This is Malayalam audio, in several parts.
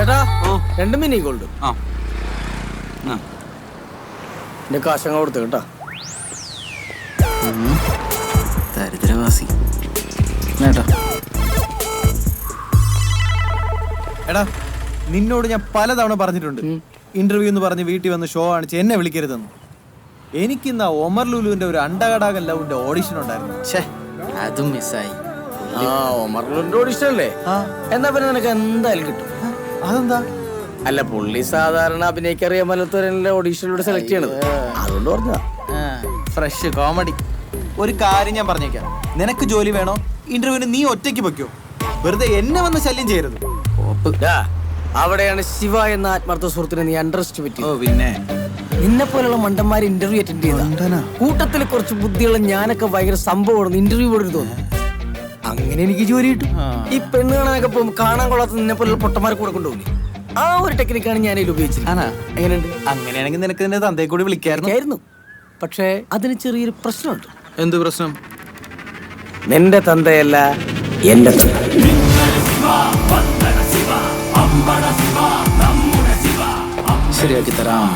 ചേട്ടാ 2 മിനി ഗോൾഡ്. എന്റെ കാശങ്ങ കൊടുത്തു കേട്ടാ. ദരിദ്രവാസി കേട്ടോ. എടാ നിന്നോട് ഞാൻ പലതവണ പറഞ്ഞിട്ടുണ്ട് ഇന്റർവ്യൂ എന്ന് പറഞ്ഞ് വീട്ടിൽ വന്ന് ഷോ കാണിച്ച് എന്നെ വിളിക്കരുതെന്ന്. എനിക്കിന്ന് ഒമർ ലുലുവിന്റെ ഒരു അണ്ടകടാകൻ ലവിന്റെ ഓഡിഷൻ ഉണ്ടായിരുന്നു. അതും മിസ്സായി. ഒമർ ലുലുവിന്റെ ഓഡിഷൻ അല്ലേ? എന്നാ പിന്നെ നിനക്ക് എന്തായാലും കിട്ടും. അതെന്താ? അല്ല പുള്ളി സാധാരണ അഭിനയിക്കറിയാൻ പറ്റാത്തവരെ ഓഡീഷനിലൂടെ സെലക്ട് ചെയ്യണത്, അതുകൊണ്ട് പറഞ്ഞ ഫ്രഷ് കോമഡി. ഒരു കാര്യം ഞാൻ പറഞ്ഞേക്കാം, നിനക്ക് ജോലി വേണോ ഇന്റർവ്യൂവിന് നീ ഒറ്റയ്ക്ക് വെക്കോ, വെറുതെ എന്നെ വന്ന് ശല്യം ചെയ്യരുത്. അവിടെയാണ് ശിവ എന്ന ആത്മാർത്ഥ സുഹൃത്തിനെ നീ അണ്ടർ എസ്റ്റിമേറ്റ് ചെയ്തു. പിന്നെ നിന്നെ പോലുള്ള മണ്ടന്മാർ ഇന്റർവ്യൂ അറ്റൻഡ് ചെയ്ത കൂട്ടത്തിൽ കുറച്ച് ബുദ്ധിയുള്ള ഞാനൊക്കെ ഭയങ്കര സംഭവമാണ് ഇന്റർവ്യൂ പോലും തോന്നുന്നു. അങ്ങനെ എനിക്ക് ജോലി കിട്ടും. ഈ പെണ്ണ് കാണാനൊക്കെ പോകും കാണാൻ കൊള്ളാത്ത നിന്നെ പോലുള്ള പൊട്ടന്മാരെ കൂടെ കൊണ്ടുപോകില്ലേ, ആ ഒരു ടെക്നിക്കാണ് ഞാൻ ഇതിൽ ഉപയോഗിച്ചത്. എങ്ങനെയുണ്ട്? അങ്ങനെയാണെങ്കിൽ നിനക്ക് നിന്റെ തന്തയെ കൂടി വിളിക്കായിരുന്നു. പക്ഷേ അതിന് ചെറിയൊരു പ്രശ്നമുണ്ട്. എന്ത് പ്രശ്നം? നിന്റെ തന്തയല്ല എന്റെ തന്ത. ശരിയാക്കി തരാം.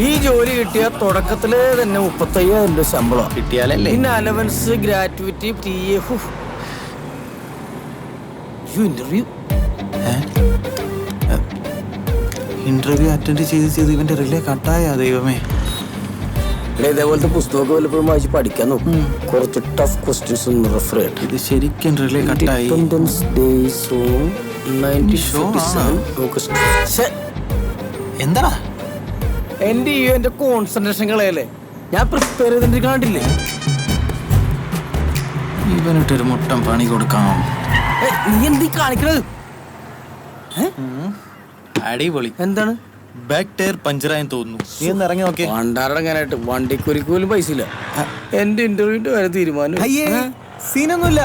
ഈ ജോലി കിട്ടിയ തുടക്കത്തില് തന്നെ 35,000 ശമ്പളം കിട്ടിയാലല്ലേ. പിന്നെ അലവൻസ്, ഗ്രാറ്റുവിറ്റി, ഇന്റർവ്യൂ അറ്റൻഡ് ചെയ്ത് ഇവന്റെ റിലേ കട്ടായ ദൈവമേ. ഇതേപോലത്തെ പുസ്തകമൊക്കെ വല്ലപ്പോഴും വായിച്ച് പഠിക്കാൻ നോക്കും. കുറച്ച് ടഫ് ക്വസ്റ്റ്യൻസ് ഒന്ന് റെഫർ ചെയ്യട്ടെ. ഇത് ശരിക്കും റിലേ കട്ടായി. എന്താ എന്റെ എന്റെ കോൺസെൻട്രേഷൻ കളയല്ലേ, ഞാൻ പ്രിപ്പയർ ചെയ്തിട്ട് കാണില്ലേ. ഇവനിട്ടൊരു മുട്ടം പണി കൊടുക്കാം. നീ എന്തീ കാണിക്കണത്? അടിപൊളി. എന്താണ്? ബാക്ക് ടയർ പഞ്ചറായെന്ന് തോന്നുന്നു. നീ ഒന്ന് ഇറങ്ങി നോക്കേ. വണ്ടാറങ്ങാനായിട്ട് വണ്ടിക്കൊരിക്ക് പോലും പൈസ ഇല്ല. എന്റെ ഇന്റർവ്യൂവിന്റെ വരെ തീരുമാനം. സീനൊന്നുമില്ല.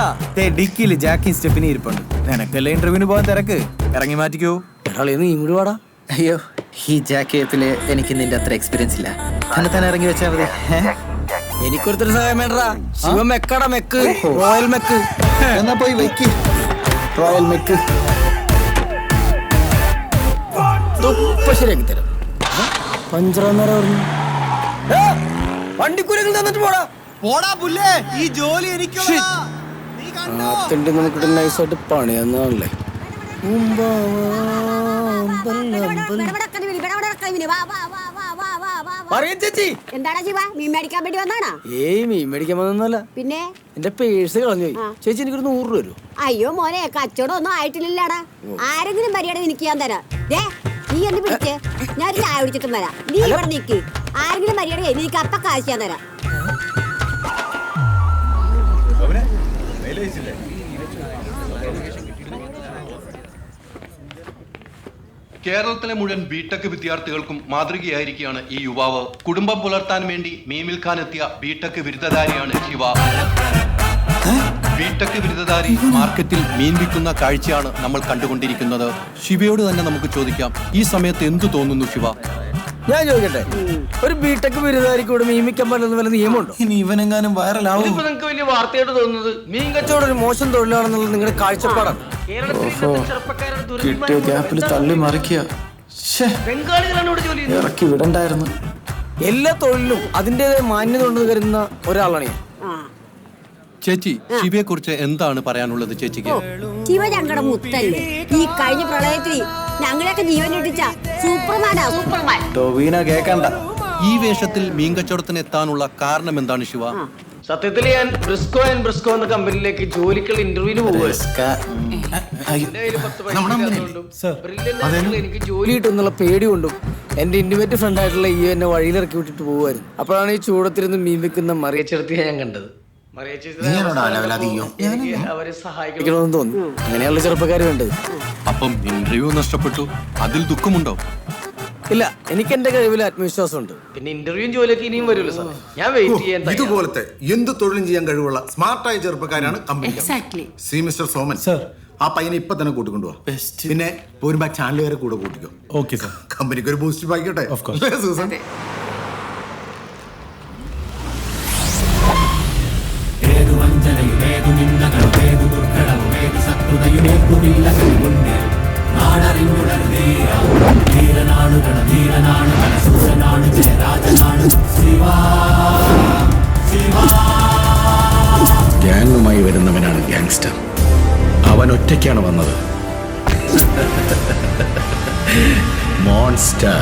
ഡിക്കിയില് ജാക്കിൻ സ്റ്റെപ്പിന് ഇരിപ്പുണ്ട്. നിനക്കല്ലേ ഇന്റർവ്യൂവിന് പോകാൻ തിരക്ക്, ഇറങ്ങി മാറ്റിക്കോ. നീ ഇങ്ങോട്ട് വാടാ. അയ്യോ, ഈ ജാക്കറ്റില് എനിക്ക് നിന്റെ അത്ര എക്സ്പീരിയൻസ് ഇല്ല. തന്നെ ഇറങ്ങി വെച്ചാൽ മതി. എനിക്കൊരുത്തർ സഹായം വേണ്ടടാ. ശിവ മെക്കട മെക്ക്, റോയൽ മെക്ക്. എന്നാ പോയി വെക്ക് റോയൽ മെക്ക്. ശരിയാക്കി തരാം. പഞ്ചറന്നേരം പറഞ്ഞു വണ്ടിക്കൂലികൾ തന്നിട്ട് പോടാ പുല്ലേ. ഈ ജോലി എനിക്ക് നമുക്കിട്ട് നൈസായിട്ട് പണിയാന്നല്ലേ. എന്താടാ ശിവ, മീൻ മേടിക്കാൻ വേണ്ടി വന്നാണോ? ഏയ് മീൻ മേടിക്കാൻ വന്നല്ല, പിന്നെ എന്റെ പേഴ്സ് കളഞ്ഞു പോയി. ചേച്ചി എനിക്കൊരു 100 രൂപ തരൂ. അയ്യോ മോനെ, കച്ചവടം ഒന്നും ആയിട്ടില്ലടാ. ആരെങ്കിലും മര്യാദ എനിക്ക് ഞാൻ തരാം. നീ എന്നെ പിടിച്ചേ, ഞാൻ ഒരു ചായ കുടിച്ചിട്ടും വരാം. നീ ഇവിടെ നിക്ക്. ആരെങ്കിലും മര്യാദ എനിക്ക് അപ്പ കാശ് ഞാൻ തരാം. കേരളത്തിലെ മുഴുവൻ ബിടെക് വിദ്യാർത്ഥികൾക്കും മാതൃകയായിരിക്കുകയാണ് ഈ യുവാവ്. കുടുംബം പുലർത്താൻ വേണ്ടി മീൻ വിൽക്കാൻ എത്തിയ ബിടെക് ബിരുദധാരിയാണ് ശിവ. ബിടെക് ബിരുദധാരി മാർക്കറ്റിൽ മീൻ വിൽക്കുന്ന കാഴ്ചയാണ് നമ്മൾ കണ്ടുകൊണ്ടിരിക്കുന്നത്. ശിവയോട് തന്നെ നമുക്ക് ചോദിക്കാം, ഈ സമയത്ത് എന്തു തോന്നുന്നു ശിവ? ഞാൻ ചോദിക്കട്ടെ, ഒരു ബിടെക് ബിരുദധാരിക്ക് കൂടെ മീൻ വിൽക്കാൻ പറ്റുന്ന വല്ല നിയമമുണ്ടോ? ഇനി ഇവനെങ്ങാനും വൈറലാവും. ഇതിപ്പോ നിങ്ങൾക്ക് വലിയ വാർത്തയായിട്ട് തോന്നുന്നത് മീൻ കച്ചവടം ഒരു മോശം തൊഴിലാണെന്നുള്ളത് നിങ്ങളുടെ കാഴ്ചപ്പാടാണ്. കിട്ടിയ ഗ്യാപ്പിൽ തള്ളി മറിക്കുക. ബംഗാളികളാണ് ഇവിടെ ജോലി ചെയ്യുന്നത്. ഇറക്കി വിടണ്ടായിരുന്നു. എല്ലാ തൊഴിലും അതിൻ്റെതായ മാന്യത ഉണ്ടെന്ന് കരുതുന്ന ഒരാളാണ് ഞാൻ. ചേച്ചി, ശിവയെ കുറിച്ച് എന്താണ് പറയാനുള്ളത് ചേച്ചിക്ക്? ശിവ ഞങ്ങളുടെ മുത്തല്ലേ. ഈ കഴിഞ്ഞ പ്രളയത്തിൽ ഞങ്ങളെയൊക്കെ ജീവൻ രക്ഷിച്ച സൂപ്പർമാനാ, സൂപ്പർമാൻ. ടോവിന കേക്കണ്ട. ഈ വേഷത്തിൽ മീൻ കച്ചവടത്തിന് എത്താനുള്ള കാരണം എന്താണ് ശിവ? സത്യത്തിൽ ഞാൻ ബ്രിസ്കോ എന്ന കമ്പനിയിലേക്ക് ജോലിക്കുള്ള ഇന്റർവ്യൂവിന് പോകുമായിരുന്നു. എനിക്ക് ജോലി കിട്ടുന്നുള്ള പേടി കൊണ്ടും എന്റെ ഇന്റിമേറ്റ് ഫ്രണ്ട് ആയിട്ടുള്ള ഈ എന്നെ വഴിയിലിറക്കി വിട്ടിട്ട് പോകുമായിരുന്നു. അപ്പോഴാണ് ഈ ചൂടത്തിരുന്ന് മീൻ വെക്കുന്ന മറിയച്ചെടുത്തിയെ ഞാൻ കണ്ടത്. അവരെ സഹായിക്കണമെന്ന് തോന്നുന്നു. അങ്ങനെയുള്ള ചെറുപ്പക്കാർ വേണ്ടത്. അപ്പം ഇന്റർവ്യൂ നഷ്ടപ്പെട്ടു, അതിൽ ദുഃഖമുണ്ടോ? ഇല്ല, എനിക്ക് എന്റെ കഴിവിൽ ആത്മവിശ്വാസമുണ്ട്. പിന്നെ ഇന്റർവ്യൂ ജോലിയൊക്കെ ഇനിയും വരുമല്ലോ സാർ. ഞാൻ വെയിറ്റ് ചെയ്യാൻ. ഇതുപോലത്തെ എന്ത് തൊഴിലും ചെയ്യാൻ കഴിവുള്ള സ്മാർട്ടായ ചെറുപ്പക്കാരാണ് company. See mister Soman sir, ആ പയ്യനെ ഇപ്പൊ തന്നെ കൂട്ടിക്കൊണ്ടുപോവാ. പിന്നെ പോരുമ്പോ ചാനൽ വരെ കൂടെ കൂട്ടിക്കോ. Okay sir. കമ്പനിക്ക് ഒരു ബൂസ്റ്റ് ആയിക്കോട്ടെ. സൂസൻ, നാടറിഞ്ഞുടർന്നേ ഒറ്റയ്ക്കാണ് വന്നത്. മോൺസ്റ്റർ.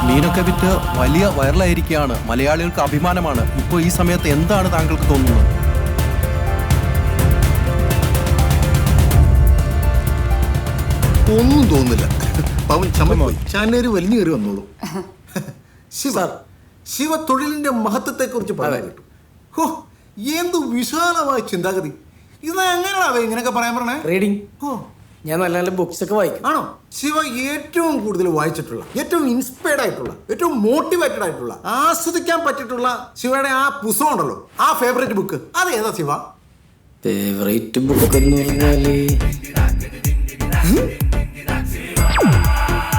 മീനൊക്കെ വിറ്റ് വലിയ വൈറലായിരിക്കുകയാണ്. മലയാളികൾക്ക് അഭിമാനമാണ്. ഇപ്പോൾ ഈ സമയത്ത് എന്താണ് താങ്കൾക്ക് തോന്നുന്നത്? ഒന്നും തോന്നുന്നില്ല. പവൻ ചമ്മപ്പോയി. ചാനേര് വലിഞ്ഞു കയറി വന്നോളൂ. ശിവ തൊഴിലിന്റെ മഹത്വത്തെ കുറിച്ച് പറയാൻ കേട്ടു. ഹോ, എന്ത് വിശാലമായ ചിന്താഗതി. ഇത് എങ്ങനെയാണോ ഇങ്ങനെയൊക്കെ പറയാൻ പറഞ്ഞേ? റീഡിങ്. ഓ, ഞാൻ നല്ല നല്ല ബുക്സ് ഒക്കെ വായിക്കും. ആണോ? ശിവ ഏറ്റവും കൂടുതൽ വായിച്ചിട്ടുള്ള, ഏറ്റവും ഇൻസ്പയർഡ് ആയിട്ടുള്ള, ഏറ്റവും മോട്ടിവേറ്റഡ് ആയിട്ടുള്ള, ആസ്വദിക്കാൻ പറ്റിയിട്ടുള്ള ശിവയുടെ ആ പുസ്തകം ഉണ്ടല്ലോ, ആ ഫേവറേറ്റ് ബുക്ക്, അത് ഏതാ ശിവ? ഫേവറേറ്റ് ബുക്ക് എന്ന് പറഞ്ഞാല്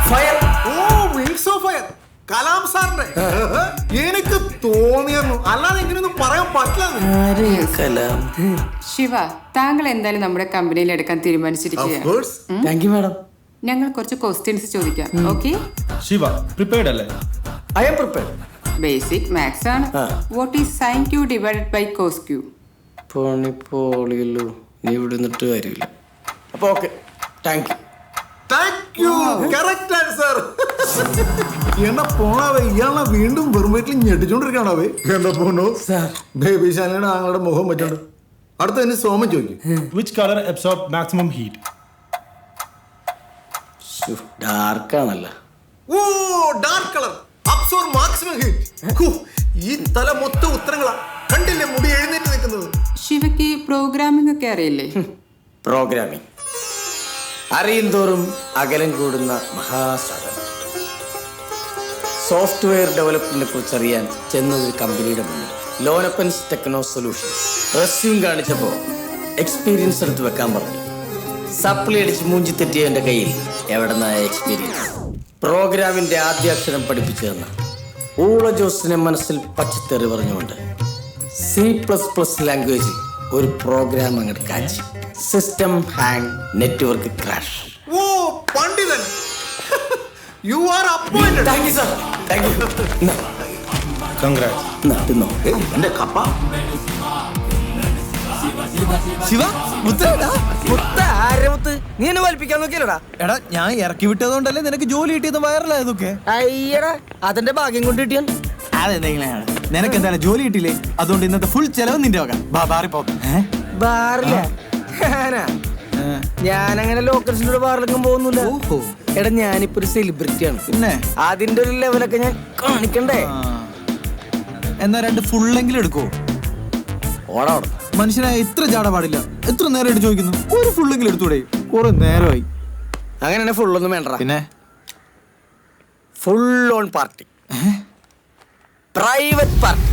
fire. Oh, wings of fire, Kalam സാറിന്റെ. എനിക്ക് തോന്നിയിരുന്നു, അല്ലാതെ എങ്ങനെയൊന്നും പറയാൻ പറ്റില്ല. കലാം. ശിവ, താങ്കൾ എന്തായാലും നമ്മുടെ കമ്പനിയിൽ എടുക്കാൻ തീരുമാനിച്ചിരിക്കുകയാണ്. Thank you madam. ഞങ്ങൾ കുറച്ച് ക്വസ്റ്റ്യൻസ് ചോദിക്കാം. ഓക്കെ? ശിവ പ്രിപ്പയർഡ് അല്ലേ? I am prepared. Basic maths ആണ്. What is sine Q divided by cos Q? പോളിയല്ലോ, നീ ഇവിടെ നിന്നിട്ട് കാര്യമില്ല. അപ്പൊ okay, thank you. Thank you. Correct answer. എന്നാ പോണാവേ, ഇയാളെ വീണ്ടും വെറും വീട്ടിൽ ഞെട്ടിച്ചോണ്ടിരിക്കണാവേ. എന്താ പോണോ ബേബി ശാലയുടെ ആങ്ങളുടെ മുഖം പറ്റുണ്ട്. അടുത്ത തന്നെ സോമൻ ചോദിക്കും. Which color absorb maximum heat? ഡാർക്കാണല്ലോ. ഓ, dark colour absorb maximum heat. ഈ തല മൊത്തം ഉത്തരങ്ങളാ. കണ്ടില്ലേ മുടി എഴുന്നേറ്റ് നിൽക്കുന്നത്? ശിവയ്ക്ക് പ്രോഗ്രാമിംഗ് ഒക്കെ അറിയില്ലേ? പ്രോഗ്രാമിംഗ് അറിയും തോറും അകലം കൂടുന്ന മഹാസാധനം. സോഫ്റ്റ്വെയർ ഡെവലപ്മെന്റിനെ കുറിച്ച് അറിയാൻ ചെന്നൊരു കമ്പനിയുടെ മുന്നിൽ ലോനപ്പൻസ് ടെക്നോ സൊല്യൂഷൻസ് റെസ്യൂം കാണിച്ചപ്പോൾ എക്സ്പീരിയൻസ് എടുത്ത് വെക്കാൻ പറഞ്ഞു. സപ്ലി അടിച്ച് മൂഞ്ചി തെറ്റിയ എൻ്റെ കയ്യിൽ എവിടെ നിന്നായ എക്സ്പീരിയൻസ്? പ്രോഗ്രാമിന്റെ ആദ്യ അക്ഷരം പഠിപ്പിച്ചു തന്ന ഊള ജോസിനെ മനസ്സിൽ പച്ചത്തെറി പറഞ്ഞുകൊണ്ട് C++ ലാംഗ്വേജിൽ ഒരു പ്രോഗ്രാം അങ്ങോട്ട് കാച്ചി. System hang, network crash. ഓ, പണ്ഡിതൻ. You are appointed. Thank you sir, thank you. എന്റെ കപ്പ. ശിവ നീ എന്നെ വലിപ്പിക്കാൻ നോക്കിയല്ലോടാ. എടാ, ഞാൻ ഇറക്കി വിട്ടതുകൊണ്ടല്ലേ നിനക്ക് ജോലി കിട്ടിയത് വൈറലായതൊക്കെ. അയ്യടാ, അതിന്റെ ഭാഗ്യം കൊണ്ട് കിട്ടിയാൻ. അതെന്തെങ്കിലാണ്. നിനക്ക് എന്തായാലും ജോലി കിട്ടിയില്ലേ? അതുകൊണ്ട് ഇന്നത്തെ ഫുൾ ചെലവ് നിന്റെ വക. ബാറി പോ. ബാറില്ല, ഞാനങ്ങനെ ലോക്കൽസിനോട് ബാറിലൊന്നും പോകുന്നില്ല. എടാ, ഞാനിപ്പോ ഒരു സെലിബ്രിറ്റിയാണ്. പിന്നെ അതിന്റെ ഒരു ലെവലൊക്കെ ഞാൻ കാണിക്കണ്ടേ? എന്നാ 2 ഫുള്ളെങ്കിലും എടുക്കോ? ഓടാ. മനുഷ്യനായ ഇത്ര ചാട പാടില്ല. എത്ര നേരമായിട്ട് ചോദിക്കുന്നു, ഒരു ഫുള്ളെങ്കിലും എടുത്തൂടെ? കുറെ നേരമായി. അങ്ങനെ ഫുള്ളൊന്നും വേണ്ട. പിന്നെ full on party, private party.